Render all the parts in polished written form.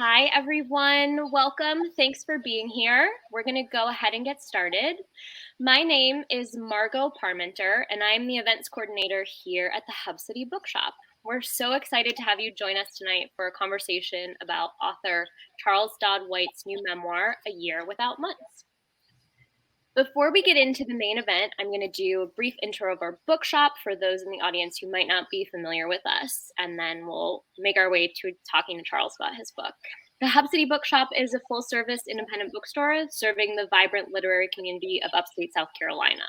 Hi, everyone. Welcome. Thanks for being here. We're going to go ahead and get started. My name is Margot Parmenter, and I'm the events coordinator here at the Hub City Bookshop. We're so excited to have you join us tonight for a conversation about author Charles Dodd White's new memoir, A Year Without Months. Before we get into the main event, I'm going to do a brief intro of our bookshop for those in the audience who might not be familiar with us, and then we'll make our way to talking to Charles about his book. The Hub City Bookshop is a full-service independent bookstore serving the vibrant literary community of upstate South Carolina.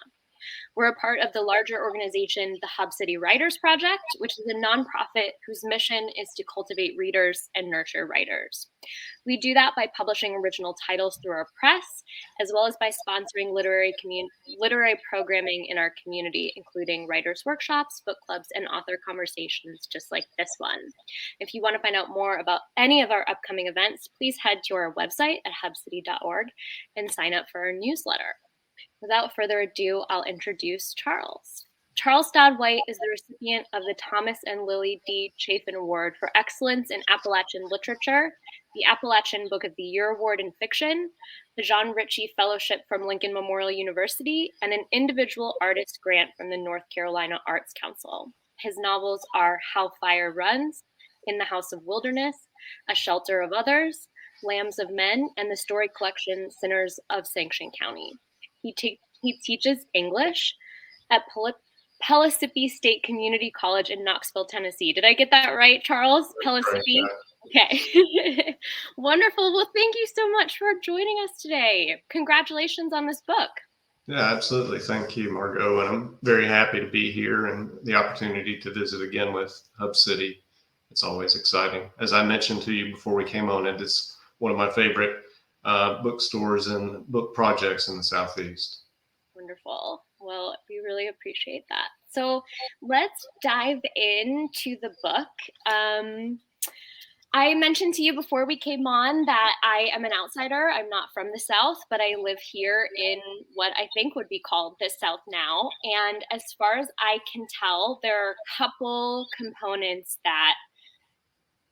We're a part of the larger organization, the Hub City Writers Project, which is a nonprofit whose mission is to cultivate readers and nurture writers. We do that by publishing original titles through our press, as well as by sponsoring literary programming in our community, including writers' workshops, book clubs, and author conversations just like this one. If you want to find out more about any of our upcoming events, please head to our website at hubcity.org and sign up for our newsletter. Without further ado, I'll introduce Charles. Charles Dodd White is the recipient of the Thomas and Lily D. Chafin Award for Excellence in Appalachian Literature, the Appalachian Book of the Year Award in Fiction, the John Ritchie Fellowship from Lincoln Memorial University, and an individual artist grant from the North Carolina Arts Council. His novels are How Fire Runs, In the House of Wilderness, A Shelter of Others, Lambs of Men, and the story collection Sinners of Sangamon County. He teaches English at Pellissippi State Community College in Knoxville, Tennessee. Did I get that right, Charles? Pellissippi? Okay. Wonderful. Well, thank you so much for joining us today. Congratulations on this book. Yeah, absolutely. Thank you, Margot. And I'm very happy to be here and the opportunity to visit again with Hub City. It's always exciting. As I mentioned to you before we came on, it is one of my favorite bookstores and book projects in the Southeast. Wonderful. Well, we really appreciate that. So let's dive into the book. I mentioned to you before we came on that I am an outsider. I'm not from the South, but I live here in what I think would be called the South now. And as far as I can tell, there are a couple components that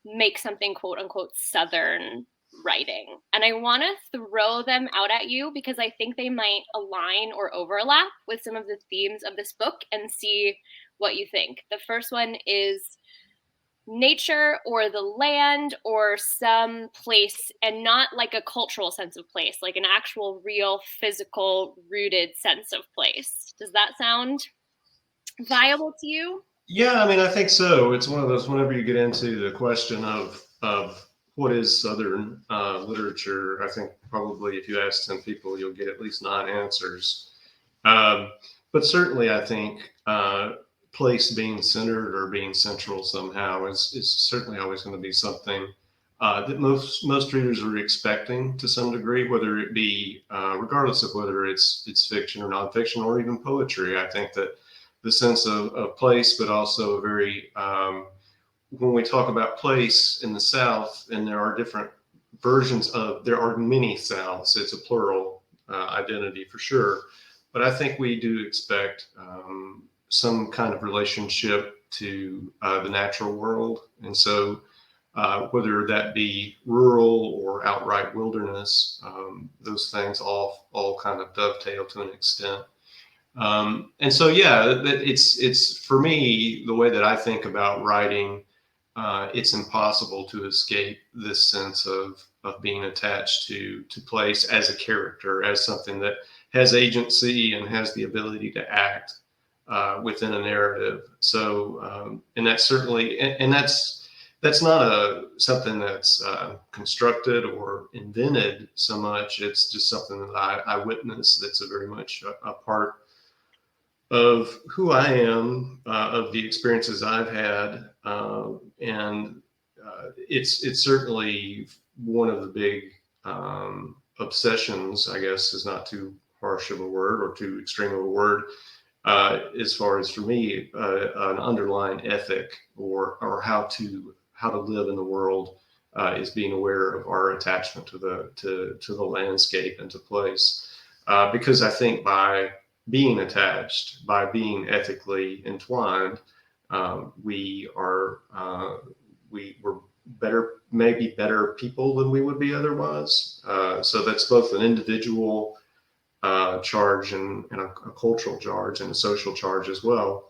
make something quote unquote Southern writing. And I want to throw them out at you because I think they might align or overlap with some of the themes of this book and see what you think. The first one is nature or the land or some place, and not like a cultural sense of place, like an actual real physical rooted sense of place. Does that sound viable to you? Yeah, I mean, I think so. It's one of those, whenever you get into the question of what is Southern literature, I think probably if you ask 10 people, you'll get at least 9 answers. But certainly I think place being centered or being central somehow is certainly always going to be something that most readers are expecting to some degree, whether it be regardless of whether it's fiction or nonfiction or even poetry. I think that the sense of place, but also a very when we talk about place in the South, and there are different versions of, there are many Souths, it's a plural identity for sure, but I think we do expect some kind of relationship to the natural world. And so whether that be rural or outright wilderness, those things all kind of dovetail to an extent. And so, yeah, it's for me, the way that I think about writing, it's impossible to escape this sense of being attached to place as a character, as something that has agency and has the ability to act within a narrative. So, and that's certainly, and that's not something that's constructed or invented so much. It's just something that I witness that's a very much a part of who I am, of the experiences I've had, and it's certainly one of the big obsessions, I guess is not too harsh of a word or too extreme of a word, as far as for me, an underlying ethic or how to live in the world is being aware of our attachment to the landscape and to place, because I think by being attached, by being ethically entwined, we're maybe better people than we would be otherwise. So that's both an individual charge and a cultural charge and a social charge as well.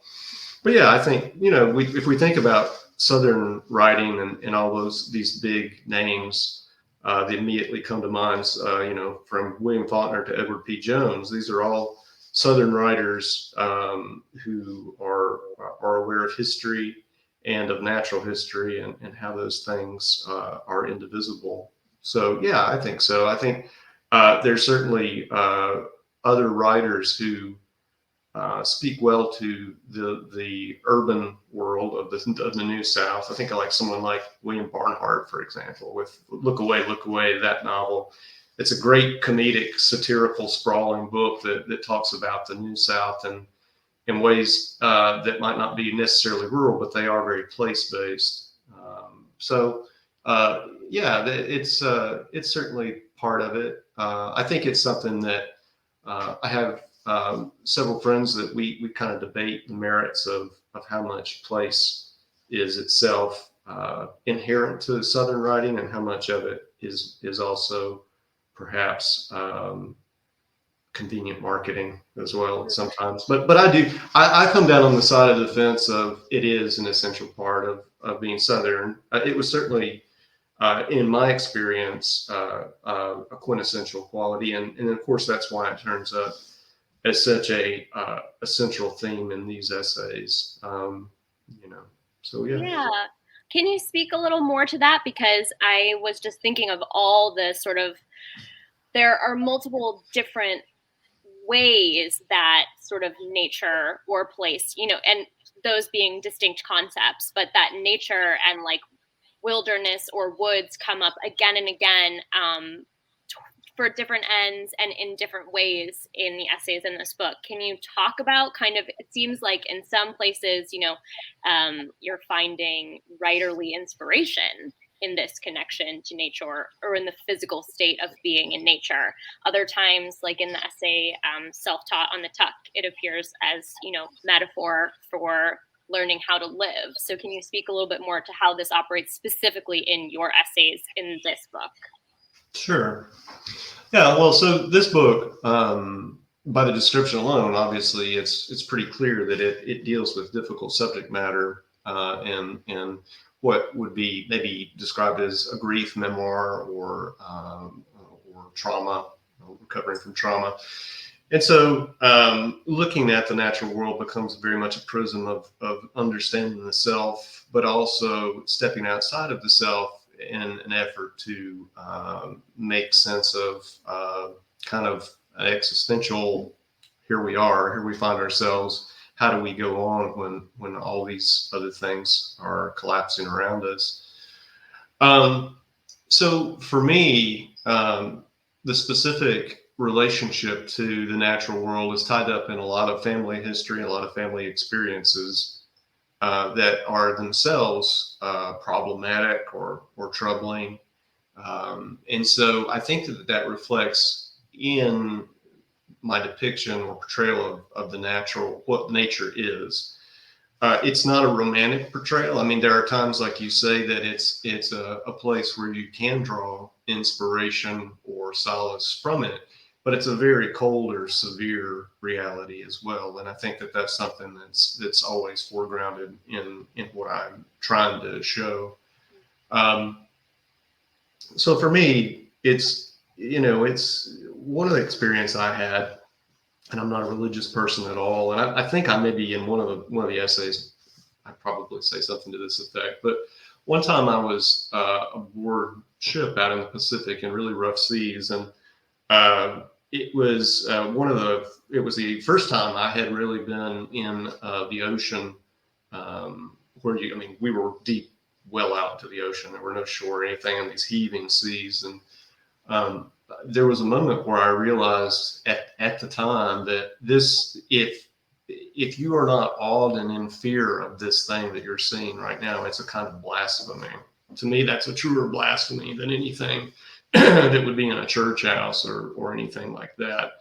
But yeah, I think, if we think about Southern writing and all these big names that immediately come to mind, from William Faulkner to Edward P. Jones, these are all Southern writers who are aware of history and of natural history and how those things are indivisible. So yeah, I think so. I think there's certainly other writers who speak well to the urban world of the New South. I think I like someone like William Barnhart, for example, with Look Away, that novel. It's a great comedic, satirical, sprawling book that talks about the New South and in ways that might not be necessarily rural, but they are very place-based. Yeah, it's certainly part of it. I think it's something that I have several friends that we kind of debate the merits of how much place is itself inherent to Southern writing and how much of it is also perhaps convenient marketing as well sometimes. But I come down on the side of the fence of it is an essential part of being Southern. It was certainly in my experience a quintessential quality, and of course that's why it turns up as such a central theme in these essays. So yeah. Yeah. Can you speak a little more to that? Because I was just thinking of all the there are multiple different ways that sort of nature or place, and those being distinct concepts, but that nature and like wilderness or woods come up again and again for different ends and in different ways in the essays in this book. Can you talk about it seems like in some places, you're finding writerly inspiration in this connection to nature or in the physical state of being in nature. Other times, like in the essay, Self-Taught on the Tuck, it appears as, metaphor for learning how to live. So can you speak a little bit more to how this operates specifically in your essays in this book? Sure. Yeah, well, so this book, by the description alone, obviously it's pretty clear that it deals with difficult subject matter and what would be maybe described as a grief memoir or trauma, recovering from trauma. And so looking at the natural world becomes very much a prism of understanding the self, but also stepping outside of the self in an effort to make sense of kind of an existential, here we find ourselves, how do we go on when all these other things are collapsing around us? So for me, the specific relationship to the natural world is tied up in a lot of family history, a lot of family experiences that are themselves problematic or troubling. And so I think that reflects in my depiction or portrayal of the natural, what nature is. It's not a romantic portrayal. I mean, there are times, like you say, that it's a place where you can draw inspiration or solace from it, but it's a very cold or severe reality as well. And I think that's something that's always foregrounded in what I'm trying to show. So for me, it's one of the experience I had, and I'm not a religious person at all. And I think I may be in one of the essays, I probably say something to this effect. But one time I was aboard ship out in the Pacific in really rough seas, and it was the first time I had really been in the ocean, we were deep, well out to the ocean. There were no shore or anything in these heaving seas, and there was a moment where I realized at the time that if you are not awed and in fear of this thing that you're seeing right now, it's a kind of blasphemy. To me, that's a truer blasphemy than anything that would be in a church house or anything like that.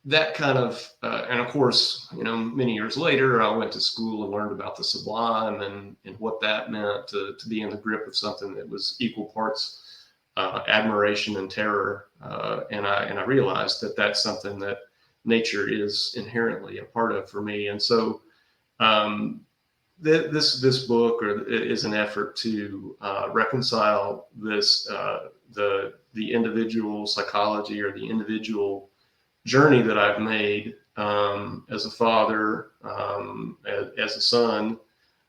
that kind of, and of course, many years later, I went to school and learned about the sublime and what that meant to be in the grip of something that was equal parts admiration and terror. And I realized that that's something that nature is inherently a part of for me. And so this book is an effort to reconcile this the individual psychology or the individual journey that I've made as a father, as a son,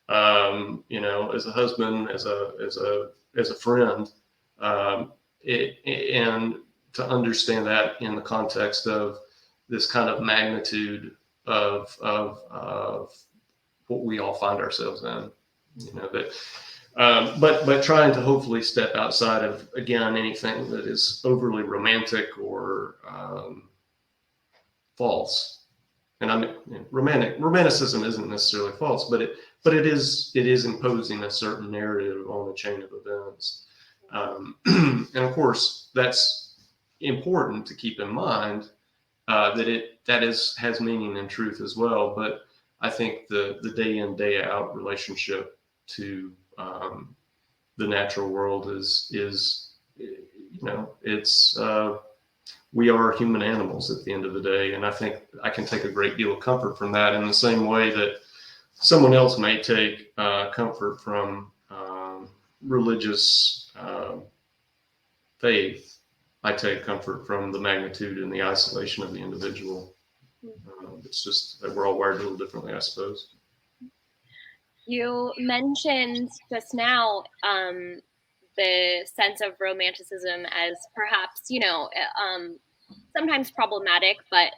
as a husband, as a friend, and to understand that in the context of this kind of magnitude of what we all find ourselves in, but trying to hopefully step outside of, again, anything that is overly romantic or false. And romanticism isn't necessarily false, but it is imposing a certain narrative on the chain of events. And of course, that's important to keep in mind, that has meaning and truth as well. But I think the day in, day out relationship to the natural world is it's we are human animals at the end of the day, and I think I can take a great deal of comfort from that, in the same way that someone else may take comfort from religious faith. I take comfort from the magnitude and the isolation of the individual. It's just that we're all wired a little differently, I suppose. You mentioned just now the sense of romanticism as perhaps, sometimes problematic, but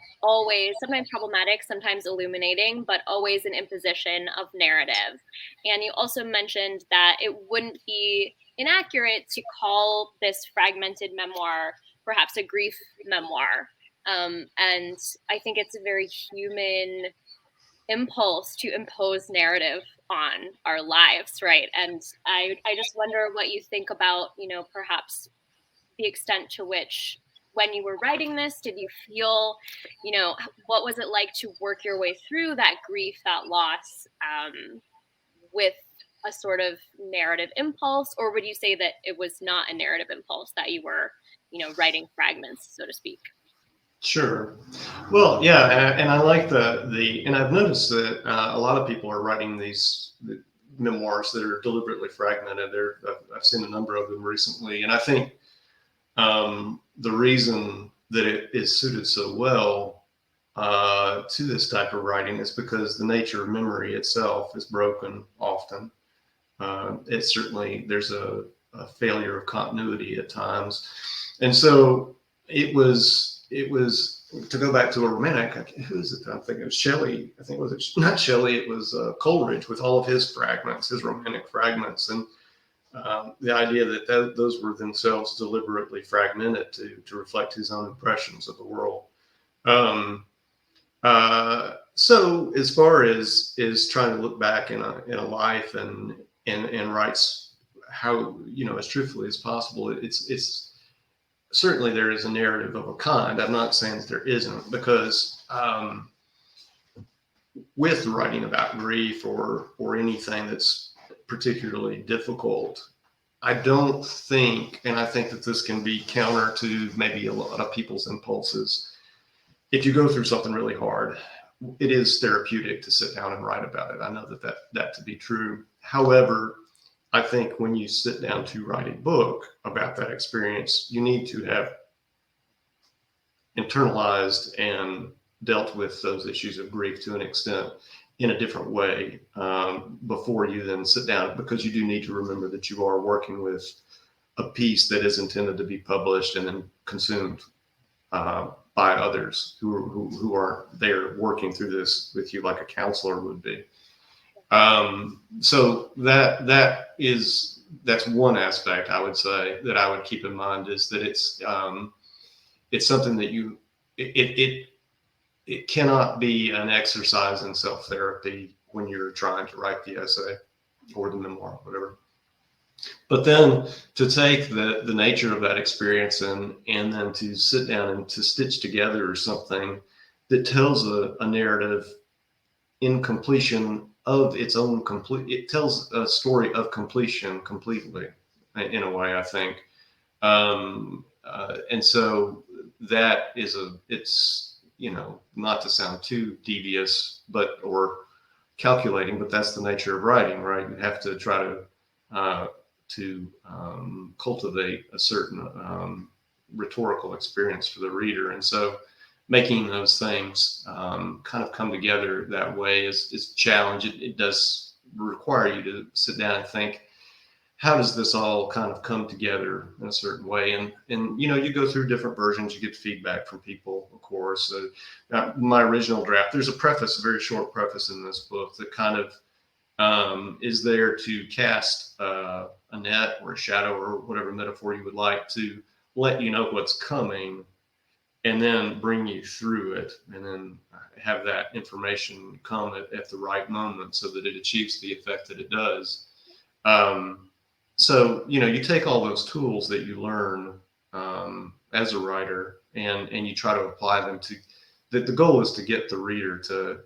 sometimes problematic, sometimes illuminating, but always an imposition of narrative. And you also mentioned that it wouldn't be inaccurate to call this fragmented memoir perhaps a grief memoir. And I think it's a very human impulse to impose narrative on our lives, right? And I just wonder what you think about, perhaps the extent to which, when you were writing this, did you feel, what was it like to work your way through that grief, that loss, with a sort of narrative impulse? Or would you say that it was not a narrative impulse, that you were, writing fragments, so to speak? Sure. Well, yeah, and I like and I've noticed that a lot of people are writing these memoirs that are deliberately fragmented. I've seen a number of them recently, and I think the reason that it is suited so well to this type of writing is because the nature of memory itself is broken often. There's a failure of continuity at times, and so it was to go back to a romantic. Who is it? I'm thinking it was Shelley. I think it was not Shelley. It was Coleridge with all of his fragments, his romantic fragments, and the idea that those were themselves deliberately fragmented to reflect his own impressions of the world. So as far as trying to look back in a life and writes how, as truthfully as possible, it's certainly there is a narrative of a kind. I'm not saying that there isn't, because with writing about grief or anything that's particularly difficult, I don't think, and I think that this can be counter to maybe a lot of people's impulses. If you go through something really hard, it is therapeutic to sit down and write about it. I know that to be true. However, I think when you sit down to write a book about that experience, you need to have internalized and dealt with those issues of grief to an extent in a different way before you then sit down, because you do need to remember that you are working with a piece that is intended to be published and then consumed by others who are there working through this with you, like a counselor would be. So that's one aspect I would say that I would keep in mind, is that it's something that it cannot be an exercise in self-therapy when you're trying to write the essay or the memoir, whatever. But then to take the nature of that experience and then to sit down and to stitch together something that tells a narrative in completion of its own complete. It tells a story of completion completely, in a way, I think. And so that is it's, not to sound too devious, or calculating, but that's the nature of writing, right? You have to try to cultivate a certain rhetorical experience for the reader. And so making those things kind of come together that way is a challenge. It does require you to sit down and think, how does this all kind of come together in a certain way? And you go through different versions, you get feedback from people, of course. My original draft, there's a preface, a very short preface in this book that kind of is there to cast a net or a shadow or whatever metaphor you would like, to let you know what's coming and then bring you through it, and then have that information come at the right moment so that it achieves the effect that it does. So, you take all those tools that you learn as a writer, and you try to apply them to, the goal is to get the reader to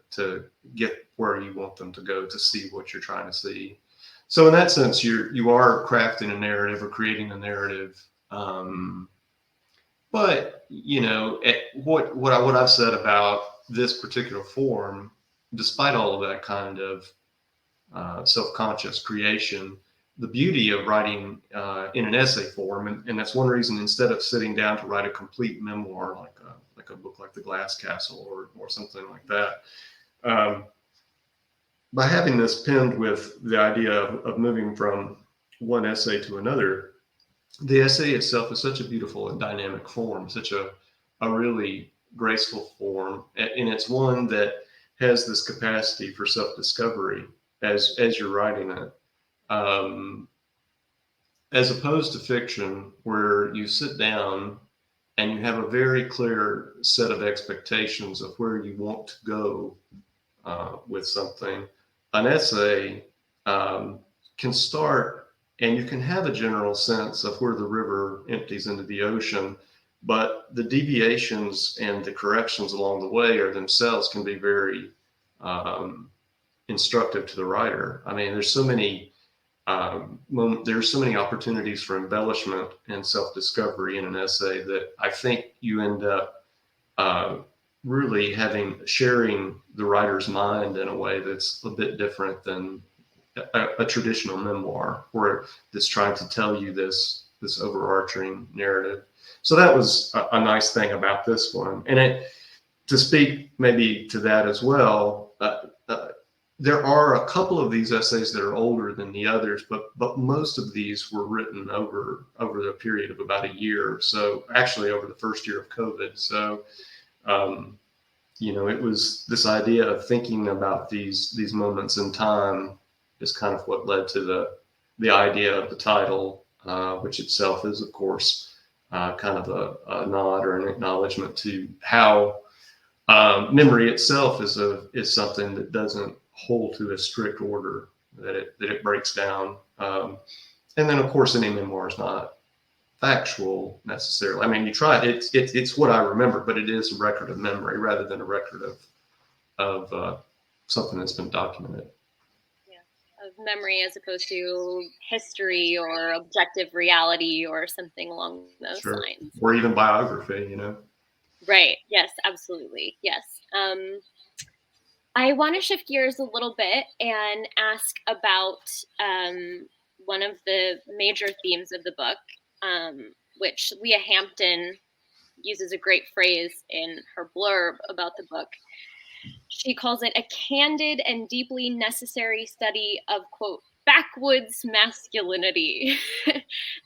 get where you want them to go, to see what you're trying to see. So in that sense, you are crafting a narrative or creating a narrative. But what I've said about this particular form, despite all of that kind of self-conscious creation, the beauty of writing in an essay form, and that's one reason, instead of sitting down to write a complete memoir like a book like The Glass Castle or something like that, by having this pinned with the idea of moving from one essay to another, the essay itself is such a beautiful and dynamic form, such a really graceful form, and it's one that has this capacity for self-discovery as you're writing it. As opposed to fiction, where you sit down and you have a very clear set of expectations of where you want to go with something, an essay can start, and you can have a general sense of where the river empties into the ocean, but the deviations and the corrections along the way are themselves can be very instructive to the writer. I mean, there's so many opportunities for embellishment and self-discovery in an essay that I think you end up really sharing the writer's mind in a way that's a bit different than a traditional memoir, where that's trying to tell you this overarching narrative. So that was a nice thing about this one. And to speak maybe to that as well, there are a couple of these essays that are older than the others, but most of these were written over the period of about a year. So actually over the first year of COVID. So, it was this idea of thinking about these moments in time is kind of what led to the idea of the title, which itself is, of course, kind of a nod or an acknowledgement to how memory itself is something that doesn't hold to a strict order, that it breaks down. And then, of course, any memoir is not factual necessarily. I mean, you try it's what I remember, but it is a record of memory rather than a record of something that's been documented. Of memory as opposed to history or objective reality or something along those lines. Or even biography, Right. Yes, absolutely. Yes. I want to shift gears a little bit and ask about one of the major themes of the book, which Leah Hampton uses a great phrase in her blurb about the book. She calls it a candid and deeply necessary study of, quote, backwoods masculinity.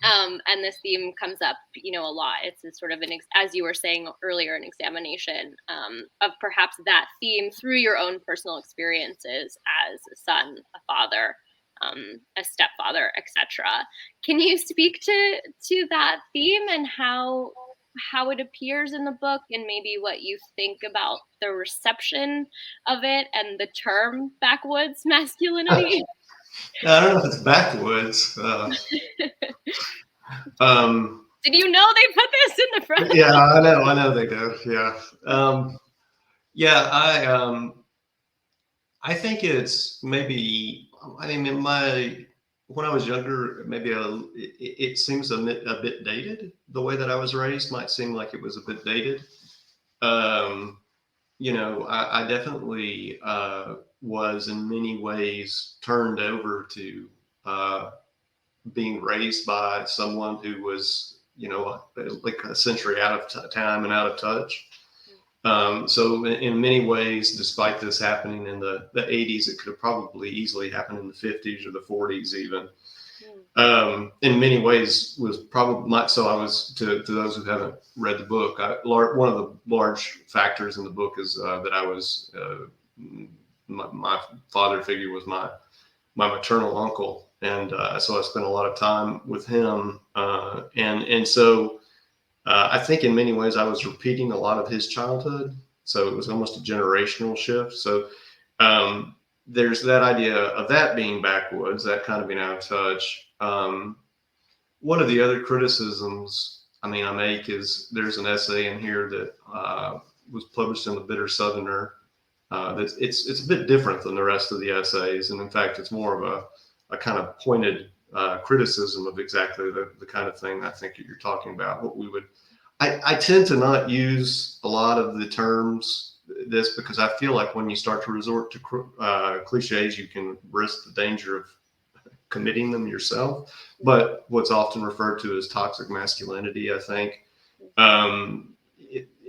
And this theme comes up, a lot. It's a sort of as you were saying earlier, an examination of perhaps that theme through your own personal experiences as a son, a father, a stepfather, etc. Can you speak to that theme and how it appears in the book, and maybe what you think about the reception of it and the term backwoods masculinity? I don't know if it's backwoods. Did you know they put this in the front? Yeah, I know they do. Yeah. Yeah, I think it's maybe. I mean, when I was younger, maybe it seems a bit dated. The way that I was raised might seem like it was a bit dated. Um, I definitely was in many ways turned over to uh, being raised by someone who was, like a century out of time and out of touch. So in many ways, despite this happening in the 80s, it could have probably easily happened in the 50s or the 40s even. Mm. In many ways was probably not. So I was to those who haven't read the book. One of the large factors in the book is that I was my father figure was my maternal uncle, and so I spent a lot of time with him, and so I think in many ways I was repeating a lot of his childhood. So it was almost a generational shift. So um, there's that idea of that being backwoods, that kind of being out of touch. One of the other criticisms, I mean, I make is there's an essay in here that was published in the Bitter Southerner. That it's a bit different than the rest of the essays, and in fact, it's more of a kind of pointed criticism of exactly the kind of thing I think that you're talking about. What we would, I tend to not use a lot of the terms this because I feel like when you start to resort to cliches, you can risk the danger of committing them yourself. But what's often referred to as toxic masculinity, I think. Um,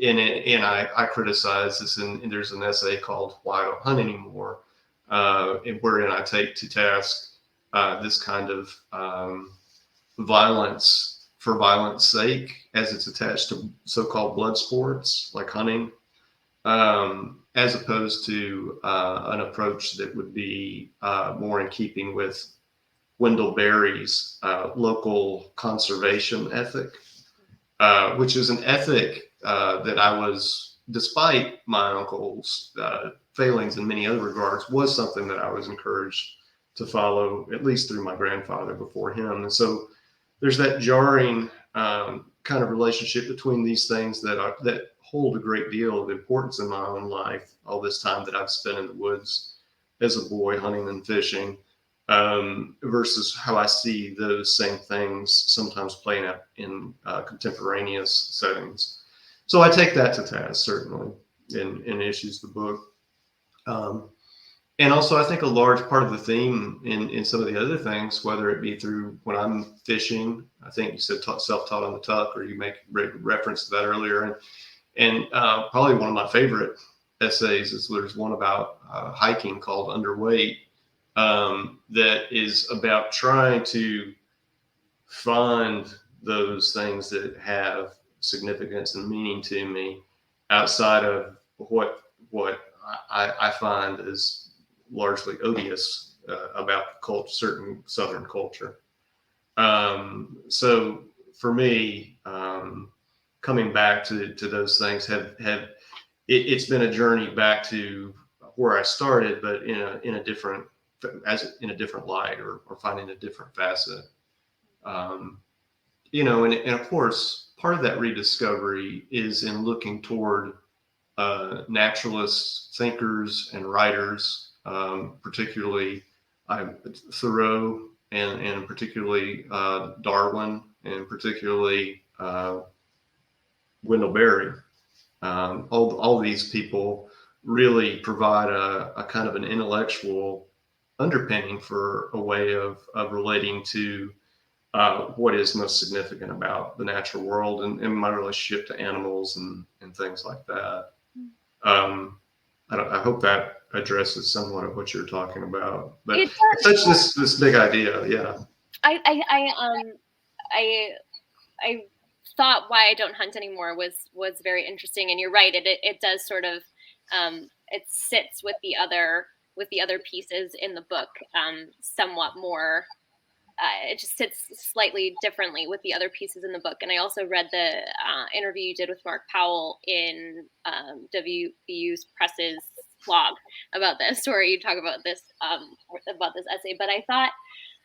and I criticize this, and there's an essay called "Why I Don't Hunt Anymore," wherein I take to task this kind of violence for violence sake, as it's attached to so-called blood sports like hunting, as opposed to an approach that would be more in keeping with Wendell Berry's local conservation ethic, which is an ethic that I was, despite my uncle's failings in many other regards, was something that I was encouraged to follow, at least through my grandfather before him. And so there's that jarring kind of relationship between these things that hold a great deal of importance in my own life. All this time that I've spent in the woods as a boy, hunting and fishing, versus how I see those same things sometimes playing out in contemporaneous settings. So I take that to task, certainly, in issues of the book. Um, and also, I think a large part of the theme in some of the other things, whether it be through when I'm fishing, I think you said self-taught on the tuck, or you make reference to that earlier, and probably one of my favorite essays is there's one about hiking called Underweight, that is about trying to find those things that have significance and meaning to me outside of what I find is largely odious about certain Southern culture. So for me, coming back to those things it's been a journey back to where I started, but in a different in a different light, or finding a different facet. Um, and of course, part of that rediscovery is in looking toward naturalist thinkers and writers, particularly Thoreau, and particularly Darwin, and particularly Wendell Berry. All these people really provide a kind of an intellectual underpinning for a way of relating to what is most significant about the natural world, and my relationship to animals and things like that. Um, I hope that addresses somewhat of what you're talking about. But It it's does. such this big idea, yeah. I I thought why I don't hunt anymore was very interesting, and you're right. It does sort of it sits with the other pieces in the book somewhat more. It just sits slightly differently with the other pieces in the book. And I also read the interview you did with Mark Powell in WVU's Press's blog about this, where you talk about this essay. But I thought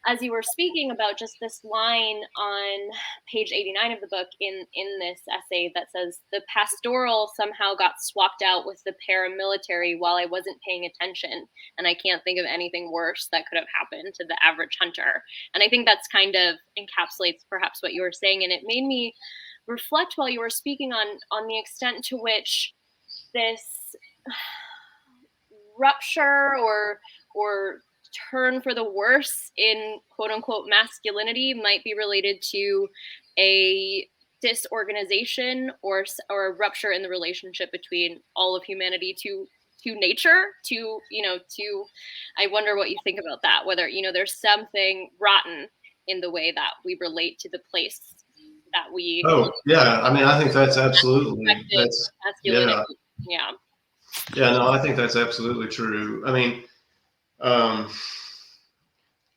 as you were speaking about just this line on page 89 of the book in this essay that says the pastoral somehow got swapped out with the paramilitary while I wasn't paying attention, and I can't think of anything worse that could have happened to the average hunter. And I think that's kind of encapsulates perhaps what you were saying, and it made me reflect while you were speaking on the extent to which this rupture or turn for the worse in quote unquote masculinity might be related to a disorganization or a rupture in the relationship between all of humanity to nature, to I wonder what you think about that, whether there's something rotten in the way that we relate to the place that we Oh, yeah. I mean, I think that's absolutely, expected masculinity. yeah. Yeah. Yeah, no, I think that's absolutely true. I mean, um,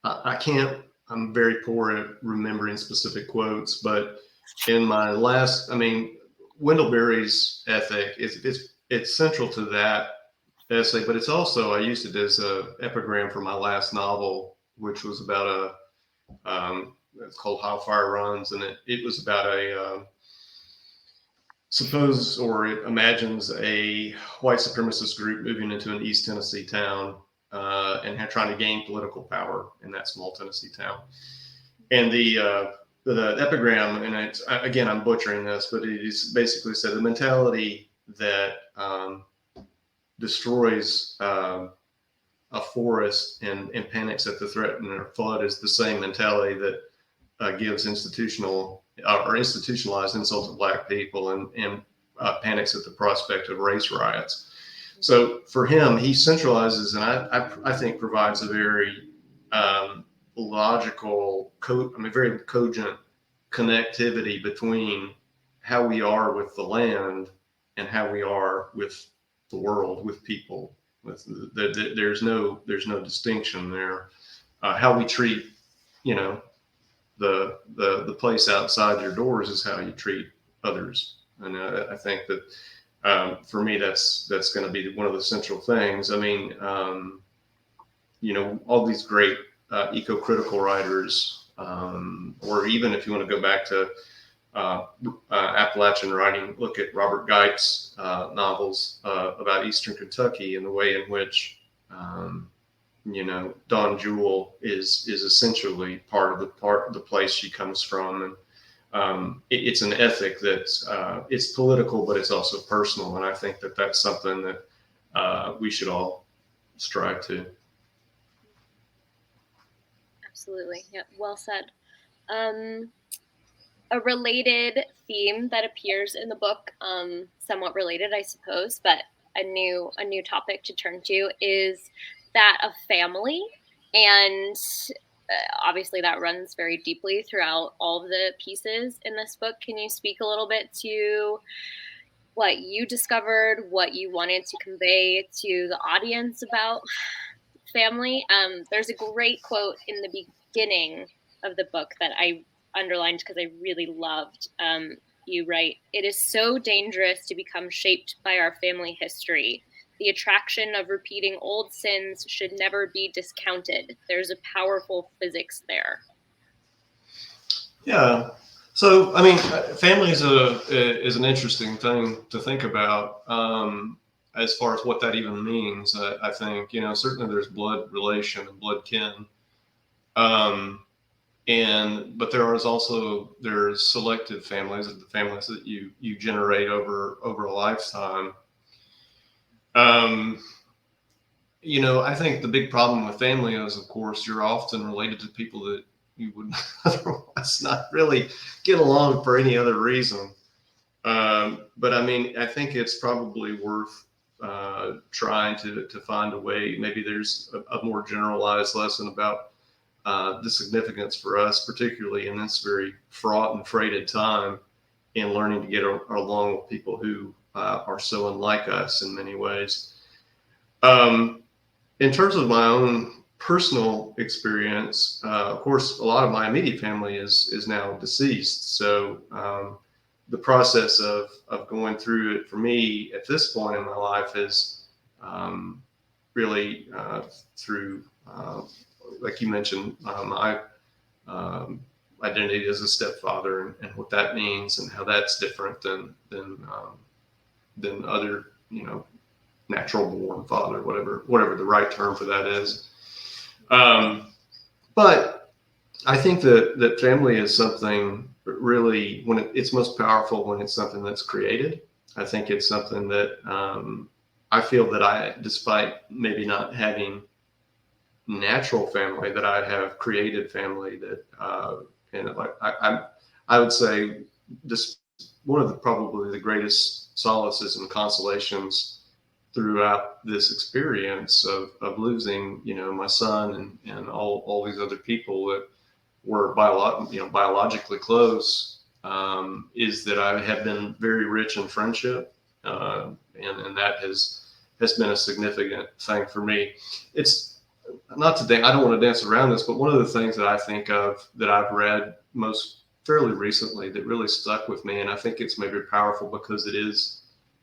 I can't, I'm very poor at remembering specific quotes, but in my last, I mean, Wendell Berry's ethic it's central to that essay, but it's also, I used it as a epigram for my last novel, which was about it's called How Fire Runs. And it was about suppose, or it imagines a white supremacist group moving into an East Tennessee town and trying to gain political power in that small Tennessee town. And the epigram, and it's, again, I'm butchering this, but it is basically said the mentality that destroys a forest and panics at the threat and a flood is the same mentality that gives institutionalized insult to Black people and panics at the prospect of race riots. So for him, he centralizes and I think provides a very logical, very cogent connectivity between how we are with the land and how we are with the world, with people. There's no distinction there. How we treat, the place outside your doors is how you treat others. And I think that for me, that's going to be one of the central things. I mean, all these great eco-critical writers, or even if you want to go back to Appalachian writing, look at Robert Geit's novels about Eastern Kentucky and the way in which Dawn Jewel is essentially part of the place she comes from, and it's an ethic that's it's political, but it's also personal, and I think that that's something that we should all strive to. Absolutely. Yeah. Well said. A related theme that appears in the book, somewhat related, I suppose, but a new topic to turn to is that of family, and obviously that runs very deeply throughout all of the pieces in this book. Can you speak a little bit to what you discovered, what you wanted to convey to the audience about family? There's a great quote in the beginning of the book that I underlined because I really loved. You write, "It is so dangerous to become shaped by our family history. The attraction of repeating old sins should never be discounted. There's a powerful physics there." Yeah. So, I mean, family is an interesting thing to think about as far as what that even means. I think, certainly there's blood relation and blood kin. But there's selective families, the families that you generate over a lifetime. I think the big problem with family is, of course, you're often related to people that you would otherwise not really get along for any other reason. But I mean, I think it's probably worth trying to find a way. Maybe there's a more generalized lesson about the significance for us, particularly in this very fraught and freighted time, in learning to get along with people who are so unlike us in many ways. In terms of my own personal experience, of course, a lot of my immediate family is now deceased. So the process of going through it for me at this point in my life is really through like you mentioned, my identity as a stepfather and what that means and how that's different than other, natural born father, whatever the right term for that is. But I think that family is something really when it's most powerful when it's something that's created. I think it's something that I feel that despite maybe not having natural family, that I have created family that, and like I would say this one of the probably the greatest solaces and consolations throughout this experience of losing, my son and all these other people that were biologically close, is that I have been very rich in friendship, and that has been a significant thing for me. It's not to I don't want to dance around this, but one of the things that I think of that I've read most fairly recently that really stuck with me, and I think it's maybe powerful because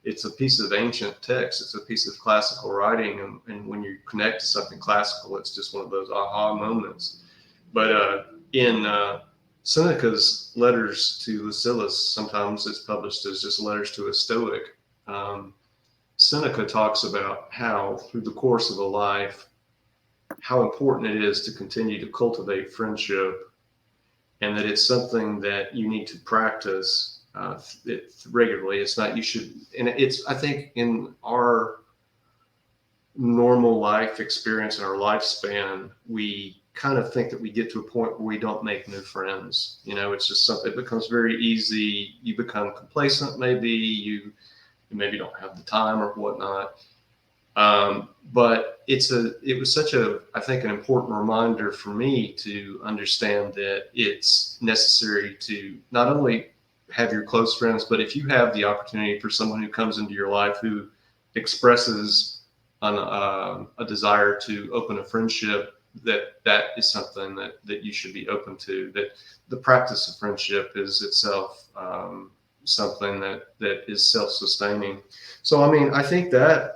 it's a piece of ancient text. It's a piece of classical writing, and when you connect to something classical, it's just one of those aha moments. But in Seneca's letters to Lucilius, sometimes it's published as just letters to a Stoic. Um, Seneca talks about how, through the course of a life, how important it is to continue to cultivate friendship, and that it's something that you need to practice regularly. It's not you should, and it's I think in our normal life experience and our lifespan, we kind of think that we get to a point where we don't make new friends. It's just something, it becomes very easy. You become complacent, maybe you maybe don't have the time or whatnot. But it was such I think, an important reminder for me to understand that it's necessary to not only have your close friends, but if you have the opportunity for someone who comes into your life who expresses a desire to open a friendship, that is something that you should be open to. That the practice of friendship is itself something that is self-sustaining. So, I mean, I think that,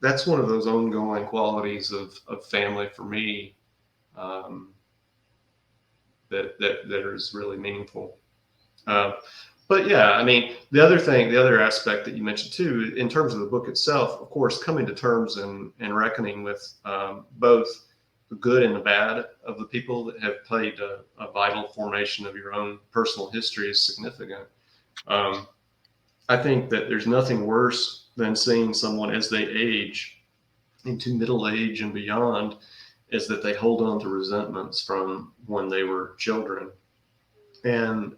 that's one of those ongoing qualities of family for me, that is really meaningful. Uh, but yeah, I mean, the other aspect that you mentioned too, in terms of the book itself, of course, coming to terms and reckoning with both the good and the bad of the people that have played a vital formation of your own personal history is significant. Um, I think that there's nothing worse than seeing someone as they age into middle age and beyond, is that they hold on to resentments from when they were children. And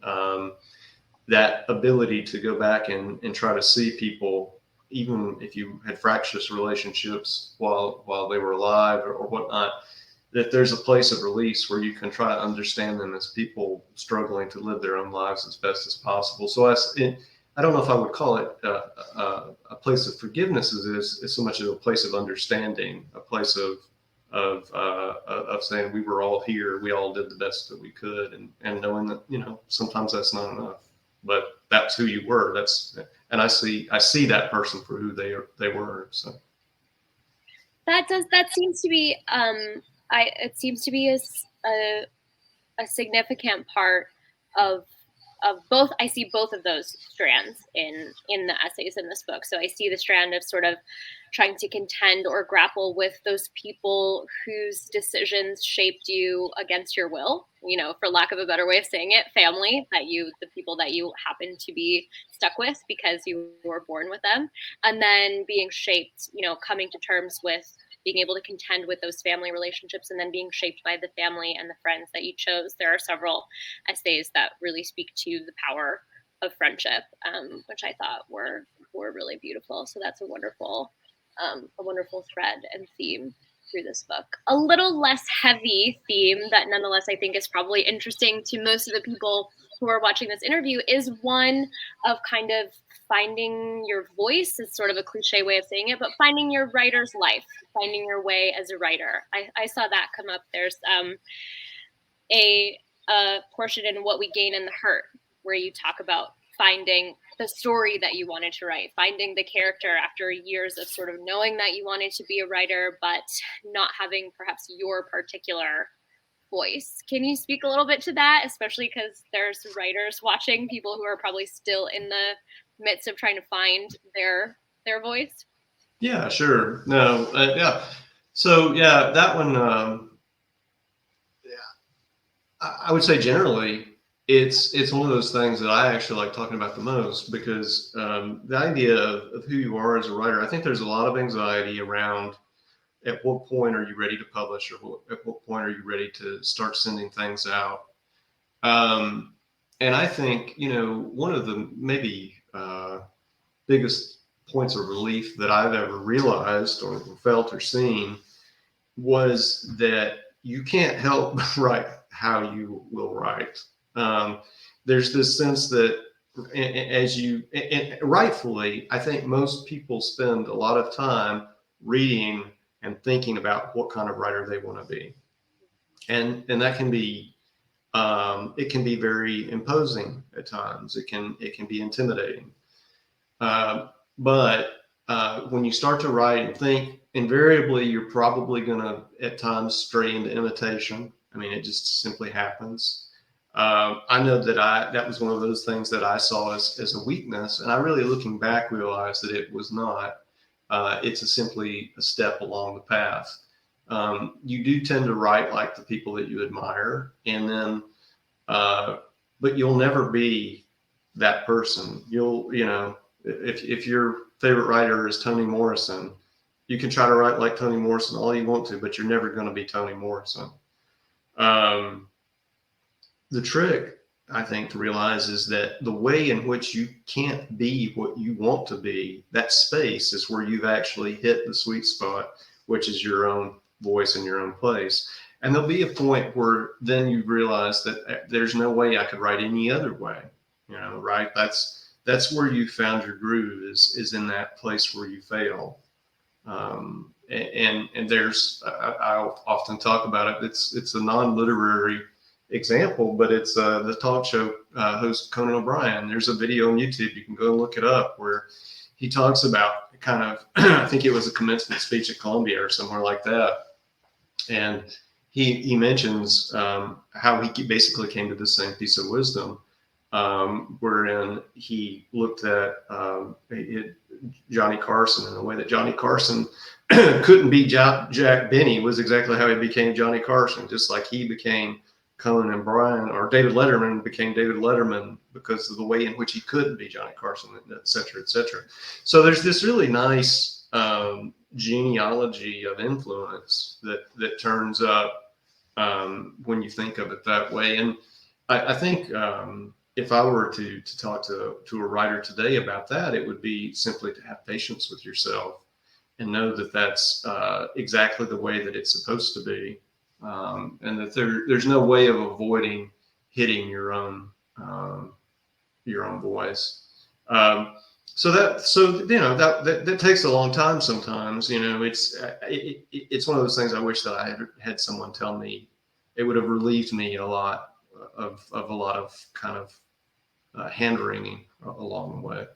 that ability to go back and try to see people, even if you had fractious relationships while they were alive or whatnot, that there's a place of release where you can try to understand them as people struggling to live their own lives as best as possible. So I don't know if I would call it a place of forgiveness as so much as a place of understanding, a place of saying we were all here, we all did the best that we could, and knowing that sometimes that's not enough, but that's who you were. And I see that person for who they were. So that seems to be it seems to be a significant part of both. I see both of those strands in the essays in this book. So I see the strand of sort of trying to contend or grapple with those people whose decisions shaped you against your will, for lack of a better way of saying it, family, the people that you happen to be stuck with because you were born with them, and then being shaped, coming to terms with being able to contend with those family relationships and then being shaped by the family and the friends that you chose. There are several essays that really speak to the power of friendship, which I thought were really beautiful. So that's a wonderful thread and theme through this book. A little less heavy theme that nonetheless I think is probably interesting to most of the people who are watching this interview is one of kind of finding your voice. Is sort of a cliche way of saying it, but finding your writer's life, finding your way as a writer. I saw that come up. There's a portion in What We Gain and the Hurt where you talk about finding the story that you wanted to write, finding the character after years of sort of knowing that you wanted to be a writer, but not having perhaps your particular voice. Can you speak a little bit to that, especially because there's writers watching, people who are probably still in the midst of trying to find their voice? Yeah, sure. No, yeah. So yeah, that one. I would say generally, it's one of those things that I actually like talking about the most because the idea of who you are as a writer, I think there's a lot of anxiety around at what point are you ready to publish or at what point are you ready to start sending things out. Um, and I think, one of the maybe biggest points of relief that I've ever realized or felt or seen was that you can't help but write how you will write. Um, there's this sense that as you, and rightfully, I think most people spend a lot of time reading and thinking about what kind of writer they want to be. And that can be, it can be very imposing at times. It can be intimidating. But when you start to write and think, invariably you're probably going to at times stray into imitation. I mean, it just simply happens. I know that was one of those things that I saw as a weakness, and I really, looking back, realized that it was not. It's simply a step along the path. You do tend to write like the people that you admire, and then, but you'll never be that person. If your favorite writer is Toni Morrison, you can try to write like Toni Morrison all you want to, but you're never going to be Toni Morrison. The trick, I think, to realize is that the way in which you can't be what you want to be, that space is where you've actually hit the sweet spot, which is your own voice and your own place. And there'll be a point where then you realize that there's no way I could write any other way, right? That's where you found your groove is in that place where you fail. And there's, I'll often talk about it. It's a non-literary example, but it's the talk show host Conan O'Brien. There's a video on YouTube. You can go and look it up where he talks about kind of, I think it was a commencement speech at Columbia or somewhere like that. And he mentions how he basically came to the same piece of wisdom, wherein he looked at Johnny Carson, and the way that Johnny Carson couldn't be Jack Benny was exactly how he became Johnny Carson, just like he became Conan and Brian, or David Letterman became David Letterman because of the way in which he couldn't be Johnny Carson, et cetera, et cetera. So there's this really nice genealogy of influence that turns up when you think of it that way. And I think if I were to talk to a writer today about that, it would be simply to have patience with yourself and know that that's exactly the way that it's supposed to be, and that there's no way of avoiding hitting your own voice. That takes a long time sometimes. It's one of those things I wish that I had someone tell me. It would have relieved me a lot of a lot of kind of hand wringing along the way.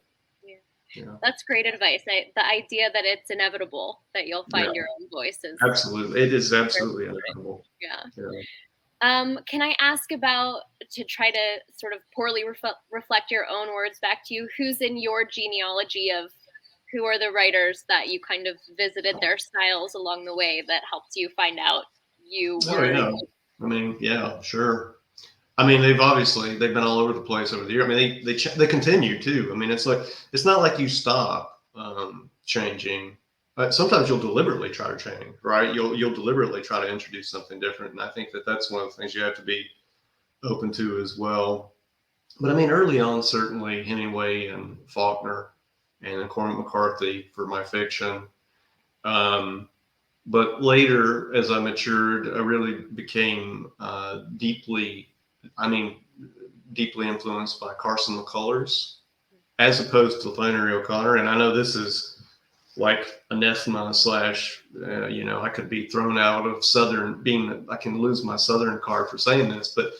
Yeah. That's great advice. The idea that it's inevitable that you'll find your own voice is absolutely. It is absolutely inevitable. Yeah. Can I ask about, to try to sort of poorly reflect your own words back to you, who's in your genealogy of who are the writers that you kind of visited their styles along the way that helped you find out you were? Oh, yeah. I mean, yeah, sure. I mean, they've been all over the place over the year. I mean, they continue too. I mean, it's not like you stop changing. Sometimes you'll deliberately try to change, right? You'll deliberately try to introduce something different, and I think that's one of the things you have to be open to as well. But I mean, early on, certainly Hemingway and Faulkner and Cormac McCarthy for my fiction. But later, as I matured, I really became deeply influenced by Carson McCullers, as opposed to Flannery O'Connor. And I know this is like anathema slash, I could be thrown out of Southern, I can lose my Southern card for saying this, but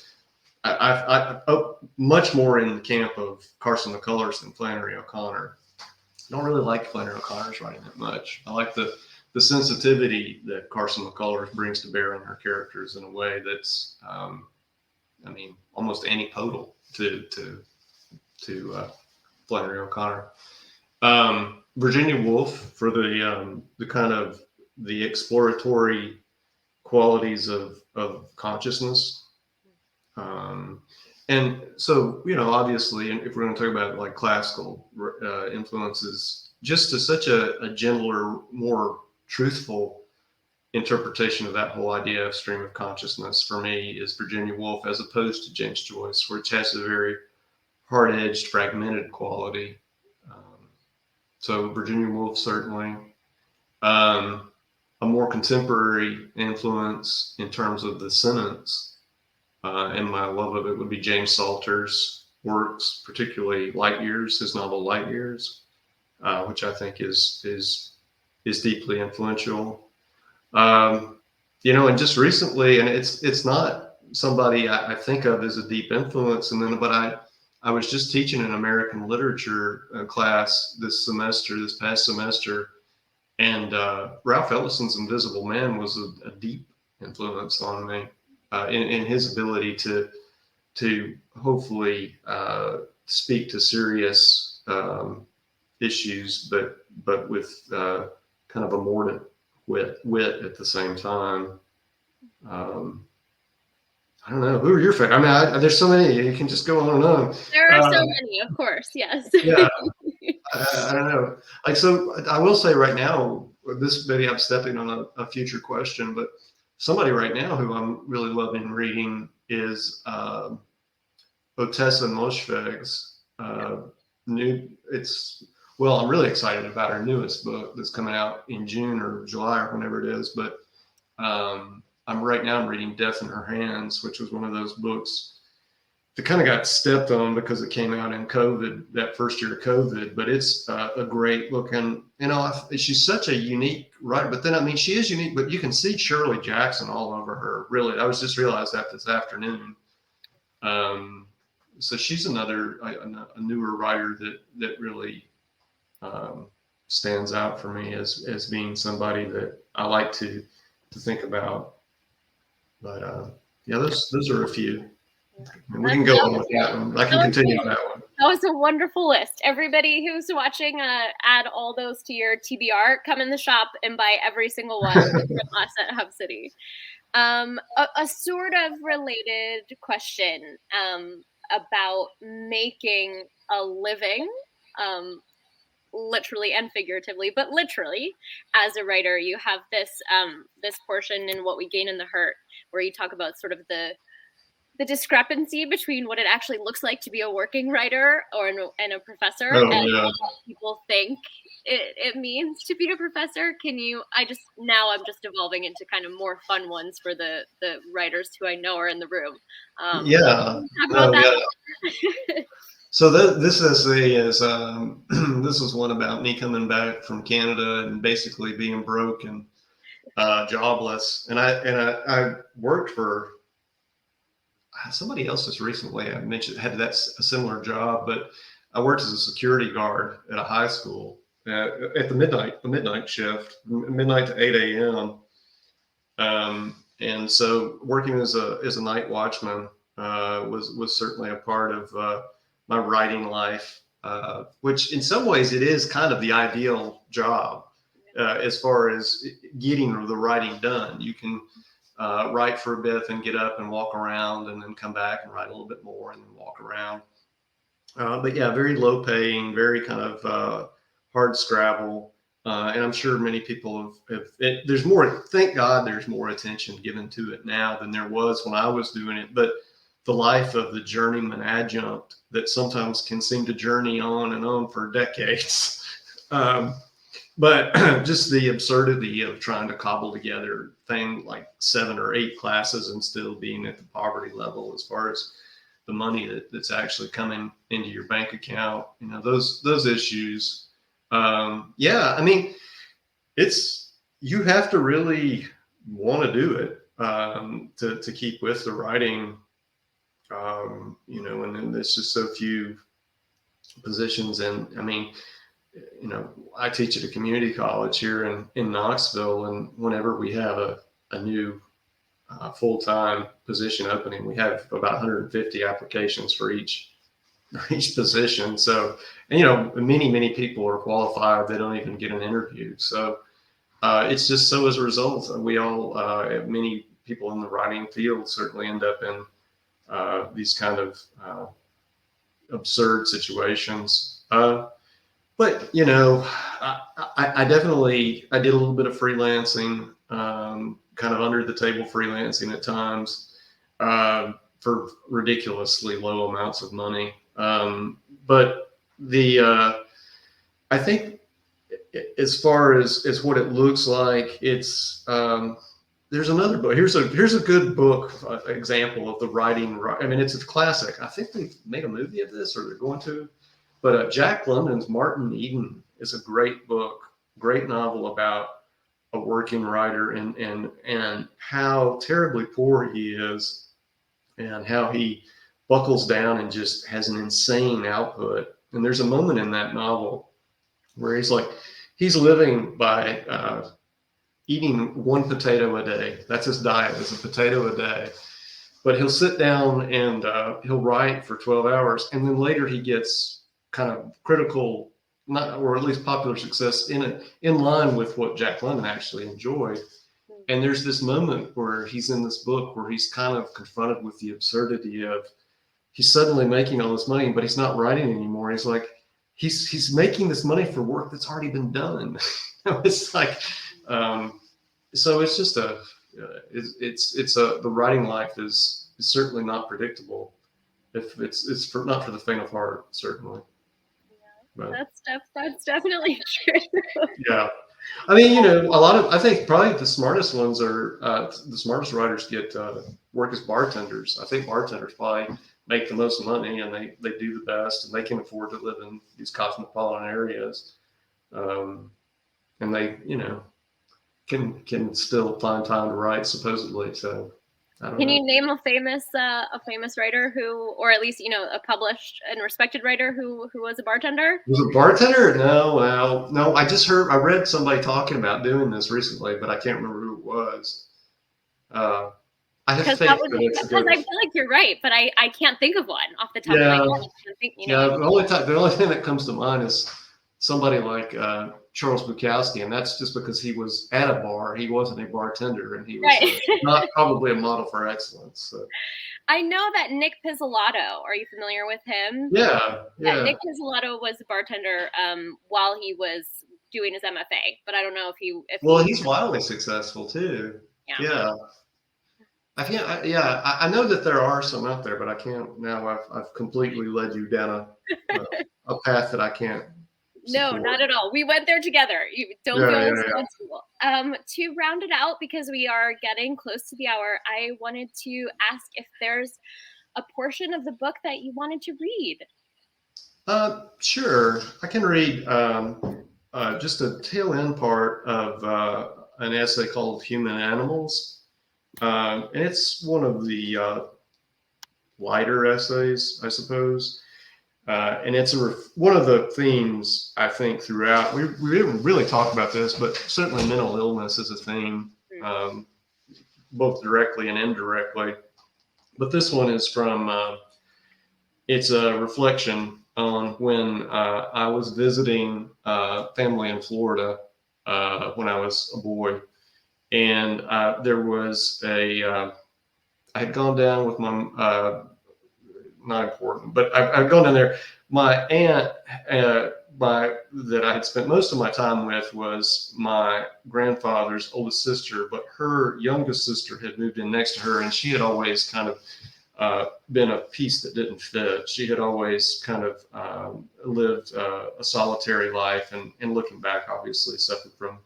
much more in the camp of Carson McCullers than Flannery O'Connor. I don't really like Flannery O'Connor's writing that much. I like the sensitivity that Carson McCullers brings to bear on her characters in a way that's, almost antipodal to Flannery O'Connor. Virginia Woolf for the kind of the exploratory qualities of consciousness. And so, obviously, if we're going to talk about like classical influences, just to such a gentler, more truthful interpretation of that whole idea of stream of consciousness for me is Virginia Woolf, as opposed to James Joyce, which has a very hard-edged, fragmented quality. So Virginia Woolf certainly. A more contemporary influence in terms of the sentence and my love of it would be James Salter's works, particularly Light Years, his novel Light Years, which I think is deeply influential. And just recently, and it's not somebody I think of as a deep influence, but I was just teaching an American literature class this past semester, and Ralph Ellison's Invisible Man was a deep influence on me in his ability to hopefully speak to serious issues, but with kind of a mordant wit at the same time. I don't know. Who are your favorite? There's so many. You can just go on and on. There are so many, of course. Yes. Yeah. I don't know. So I will say right now, this maybe I'm stepping on a future question, but somebody right now who I'm really loving reading is Otessa Moshfegh's I'm really excited about her newest book that's coming out in June or July or whenever it is. But I'm reading Death in Her Hands, which was one of those books that kind of got stepped on because it came out in COVID, that first year of COVID. But it's a great book, and she's such a unique writer. But then she is unique, but you can see Shirley Jackson all over her. Really, I was just realized that this afternoon. So she's another a newer writer that really stands out for me as being somebody that I like to think about. But those are a few. And we can go on with that one. I can continue on that one. That was a wonderful list. Everybody who's watching, add all those to your TBR. Come in the shop and buy every single one from us at Hub City. A sort of related question about making a living, literally and figuratively, but literally as a writer. You have this portion in What We Gain in the Hurt, where you talk about sort of the discrepancy between what it actually looks like to be a working writer and a professor, and what people think it means to be a professor. I'm just evolving into kind of more fun ones for the writers who I know are in the room. So this essay is this was one about me coming back from Canada and basically being broke and jobless, and I worked for somebody else just recently. I mentioned had a similar job, but I worked as a security guard at a high school at the midnight shift, midnight to 8 a.m. And so working as a night watchman was certainly a part of my writing life, which in some ways it is kind of the ideal job as far as getting the writing done. You can write for a bit and get up and walk around and then come back and write a little bit more and then walk around. But yeah, very low paying, very kind of hard scrabble. And I'm sure many people there's more, thank God there's more attention given to it now than there was when I was doing it. But the life of the journeyman adjunct that sometimes can seem to journey on and on for decades. But just the absurdity of trying to cobble together things like 7 or 8 classes and still being at the poverty level as far as the money that's actually coming into your bank account, those issues. You have to really want to do it to keep with the writing And then there's just so few positions. And I mean, I teach at a community college here in Knoxville, and whenever we have a new full-time position opening, we have about 150 applications for each position. So, and, many people are qualified. They don't even get an interview. So it's just so as a result, we all, many people in the writing field certainly end up in these kind of absurd situations. But I definitely I did a little bit of freelancing, kind of under the table freelancing at times, for ridiculously low amounts of money. But I think as far as what it looks like, it's there's another book. Here's a good book example of the writing. I mean, it's a classic. I think they've made a movie of this, or they're going to. But Jack London's Martin Eden is a great book, great novel about a working writer and how terribly poor he is, and how he buckles down and just has an insane output. And there's a moment in that novel where he's living by eating one potato a day. That's his diet, is a potato a day. But he'll sit down and he'll write for 12 hours. And then later he gets kind of critical, or at least popular success in line with what Jack London actually enjoyed. And there's this moment where he's in this book where he's kind of confronted with the absurdity of he's suddenly making all this money, but he's not writing anymore. He's like, he's making this money for work that's already been done. It's like, so it's just the writing life is certainly not predictable. If it's not for the faint of heart, certainly. But that's definitely true. Yeah. I mean, I think probably the smartest ones are the smartest writers get work as bartenders. I think bartenders probably make the most money, and they do the best, and they can afford to live in these cosmopolitan areas, and they can still find time to write, supposedly. So can you name a famous writer who, or at least a published and respected writer who was a bartender? Was a bartender? No, well, no. I read somebody talking about doing this recently, but I can't remember who it was. I have to think. Because I feel like you're right, but I can't think of one off the top of my head. The only thing that comes to mind is somebody like Charles Bukowski, and that's just because he was at a bar. He wasn't a bartender, and he was not probably a model for excellence. So. I know that Nick Pizzolatto. Are you familiar with him? Yeah. Nick Pizzolatto was a bartender while he was doing his MFA, but I don't know if he's wildly successful too. Yeah. I know that there are some out there, but I can't now. I've completely led you down a path that I can't. No, not at all. We went there together. You don't feel responsible. To round it out, because we are getting close to the hour, I wanted to ask if there's a portion of the book that you wanted to read. Sure. I can read just a tail end part of an essay called Human Animals. And it's one of the lighter essays, I suppose. And it's one of the themes, I think, throughout. We didn't really talk about this, but certainly mental illness is a theme, both directly and indirectly. But this one is from, it's a reflection on when I was visiting family in Florida when I was a boy. And there was I had gone down with my, not important, but I've gone down there. My aunt, that I had spent most of my time with, was my grandfather's oldest sister, but her youngest sister had moved in next to her, and she had always kind of been a piece that didn't fit. She had always kind of lived a solitary life, and looking back, obviously suffered from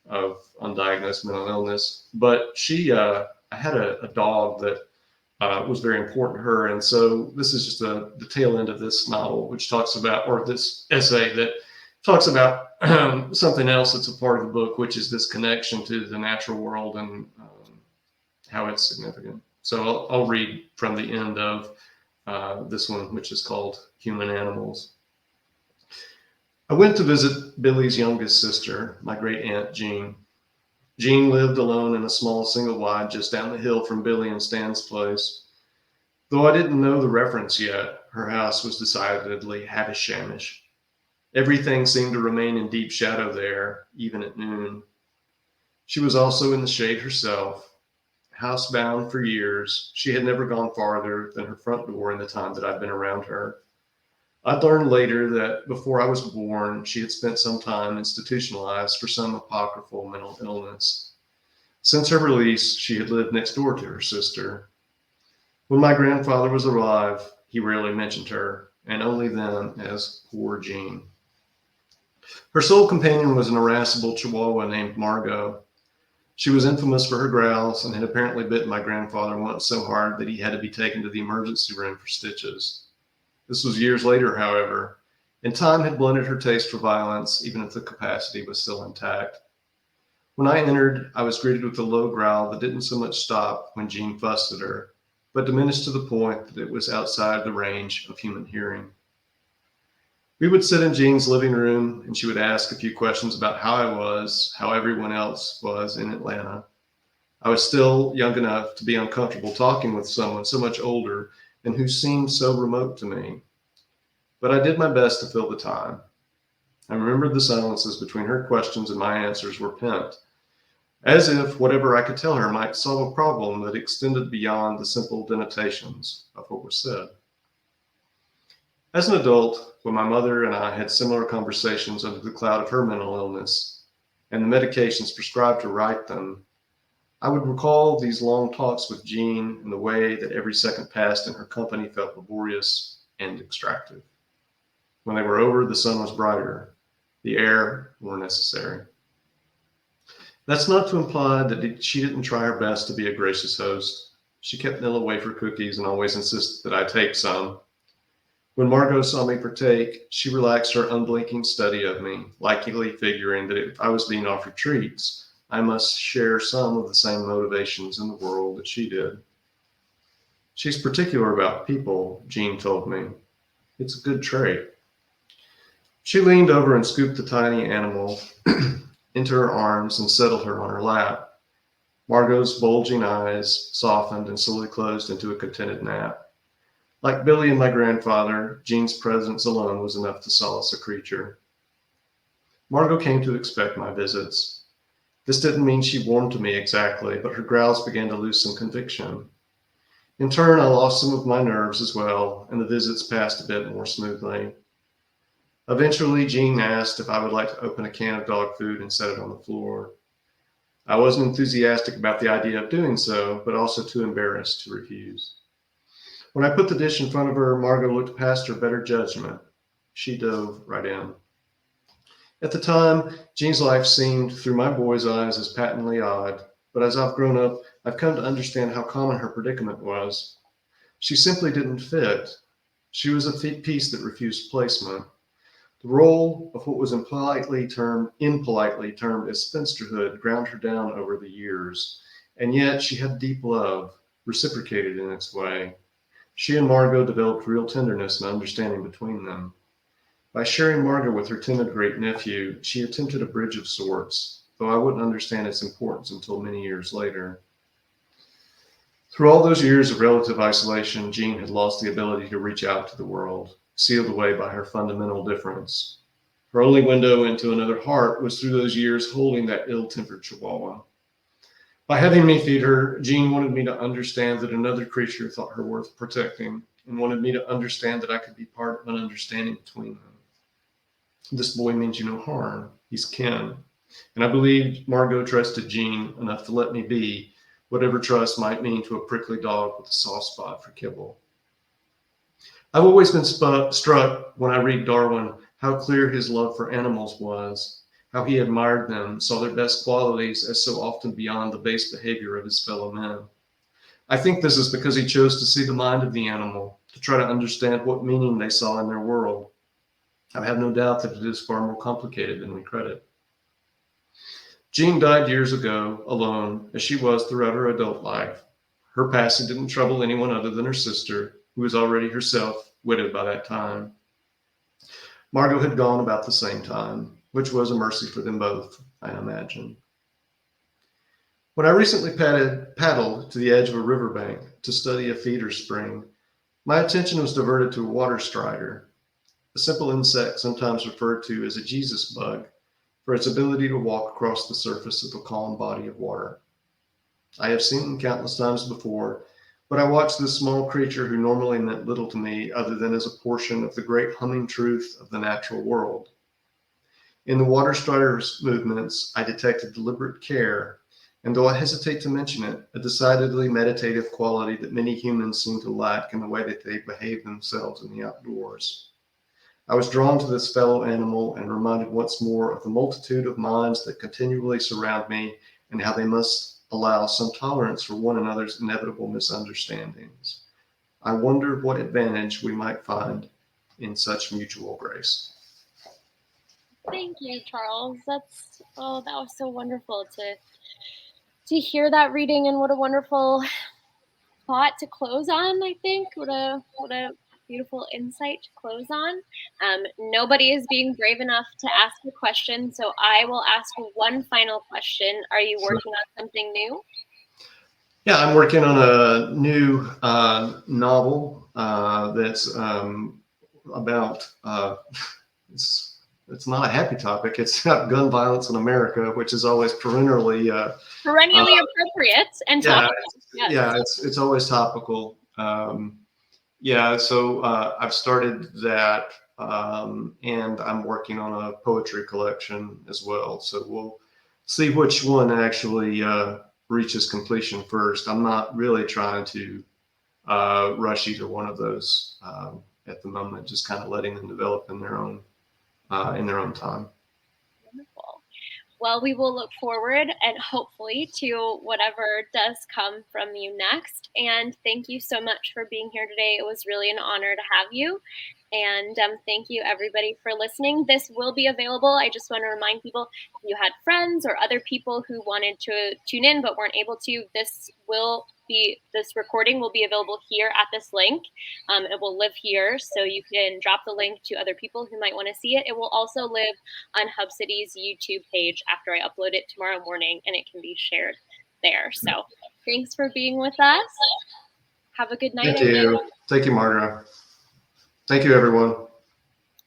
undiagnosed mental illness. But I had a dog that was very important to her. And so this is just the tail end of this novel, which talks about, or this essay that talks about something else that's a part of the book, which is this connection to the natural world and how it's significant. So I'll read from the end of this one, which is called Human Animals. I went to visit Billy's youngest sister, my great aunt Jean. Jean lived alone in a small single wide just down the hill from Billy and Stan's place. Though I didn't know the reference yet, her house was decidedly Hattishamish. Everything seemed to remain in deep shadow there, even at noon. She was also in the shade herself. Housebound for years, she had never gone farther than her front door in the time that I'd been around her. I'd learned later that before I was born, she had spent some time institutionalized for some apocryphal mental illness. Since her release, she had lived next door to her sister. When my grandfather was alive, he rarely mentioned her, and only then as poor Jean. Her sole companion was an irascible Chihuahua named Margot. She was infamous for her growls and had apparently bitten my grandfather once so hard that he had to be taken to the emergency room for stitches. This was years later, however, and time had blunted her taste for violence, even if the capacity was still intact. When I entered, I was greeted with a low growl that didn't so much stop when Jean fussed at her, but diminished to the point that it was outside the range of human hearing. We would sit in Jean's living room, and she would ask a few questions about how I was, how everyone else was in Atlanta. I was still young enough to be uncomfortable talking with someone so much older and who seemed so remote to me. But I did my best to fill the time. I remembered the silences between her questions and my answers were pent, as if whatever I could tell her might solve a problem that extended beyond the simple denotations of what was said. As an adult, when my mother and I had similar conversations under the cloud of her mental illness and the medications prescribed to right them, I would recall these long talks with Jean and the way that every second passed in her company felt laborious and extractive. When they were over, the sun was brighter, the air more necessary. That's not to imply that she didn't try her best to be a gracious host. She kept Nilla wafer cookies and always insisted that I take some. When Margot saw me partake, she relaxed her unblinking study of me, likely figuring that if I was being offered treats, I must share some of the same motivations in the world that she did. She's particular about people, Jean told me. It's a good trait. She leaned over and scooped the tiny animal into her arms and settled her on her lap. Margot's bulging eyes softened and slowly closed into a contented nap. Like Billy and my grandfather, Jean's presence alone was enough to solace a creature. Margot came to expect my visits. This didn't mean she warmed to me exactly, but her growls began to lose some conviction. In turn, I lost some of my nerves as well, and the visits passed a bit more smoothly. Eventually, Jean asked if I would like to open a can of dog food and set it on the floor. I wasn't enthusiastic about the idea of doing so, but also too embarrassed to refuse. When I put the dish in front of her, Margot looked past her better judgment. She dove right in. At the time, Jean's life seemed, through my boy's eyes, as patently odd, but as I've grown up, I've come to understand how common her predicament was. She simply didn't fit. She was a piece that refused placement. The role of what was impolitely termed as spinsterhood ground her down over the years, and yet she had deep love, reciprocated in its way. She and Margot developed real tenderness and understanding between them. By sharing Margot with her timid great-nephew, she attempted a bridge of sorts, though I wouldn't understand its importance until many years later. Through all those years of relative isolation, Jean had lost the ability to reach out to the world, sealed away by her fundamental difference. Her only window into another heart was through those years holding that ill-tempered Chihuahua. By having me feed her, Jean wanted me to understand that another creature thought her worth protecting, and wanted me to understand that I could be part of an understanding between them. This boy means you no harm. He's kin. And I believed Margot trusted Jean enough to let me be, whatever trust might mean to a prickly dog with a soft spot for kibble. I've always been struck when I read Darwin how clear his love for animals was, how he admired them, saw their best qualities as so often beyond the base behavior of his fellow men. I think this is because he chose to see the mind of the animal, to try to understand what meaning they saw in their world. I have no doubt that it is far more complicated than we credit. Jean died years ago, alone, as she was throughout her adult life. Her passing didn't trouble anyone other than her sister, who was already herself widowed by that time. Margot had gone about the same time, which was a mercy for them both, I imagine. When I recently paddled to the edge of a riverbank to study a feeder spring, my attention was diverted to a water strider, a simple insect sometimes referred to as a Jesus bug, for its ability to walk across the surface of a calm body of water. I have seen them countless times before, but I watched this small creature who normally meant little to me other than as a portion of the great humming truth of the natural world. In the water strider's movements, I detected deliberate care, and though I hesitate to mention it, a decidedly meditative quality that many humans seem to lack in the way that they behave themselves in the outdoors. I was drawn to this fellow animal and reminded once more of the multitude of minds that continually surround me and how they must allow some tolerance for one another's inevitable misunderstandings. I wondered what advantage we might find in such mutual grace. Thank you, Charles. That was so wonderful to hear that reading, and what a wonderful thought to close on. I think what a beautiful insight to close on. Nobody is being brave enough to ask a question, so I will ask one final question. Are you working on something new? Yeah, I'm working on a new novel that's about it's not a happy topic. It's about gun violence in America, which is always perennially appropriate and topical. Yes. Yeah, it's always topical. So I've started that, and I'm working on a poetry collection as well. So we'll see which one actually reaches completion first. I'm not really trying to rush either one of those at the moment. Just kind of letting them develop in their own time. Wonderful. Well, we will look forward and hopefully to whatever does come from you next. And thank you so much for being here today. It was really an honor to have you. And thank you, everybody, for listening. This will be available. I just want to remind people, if you had friends or other people who wanted to tune in but weren't able to, this recording will be available here at this link. It will live here, so you can drop the link to other people who might want to see it. It will also live on Hub City's YouTube page after I upload it tomorrow morning, and it can be shared there. So thanks for being with us. Have a good night. Thank you. Thank you, Margaret. Thank you, everyone.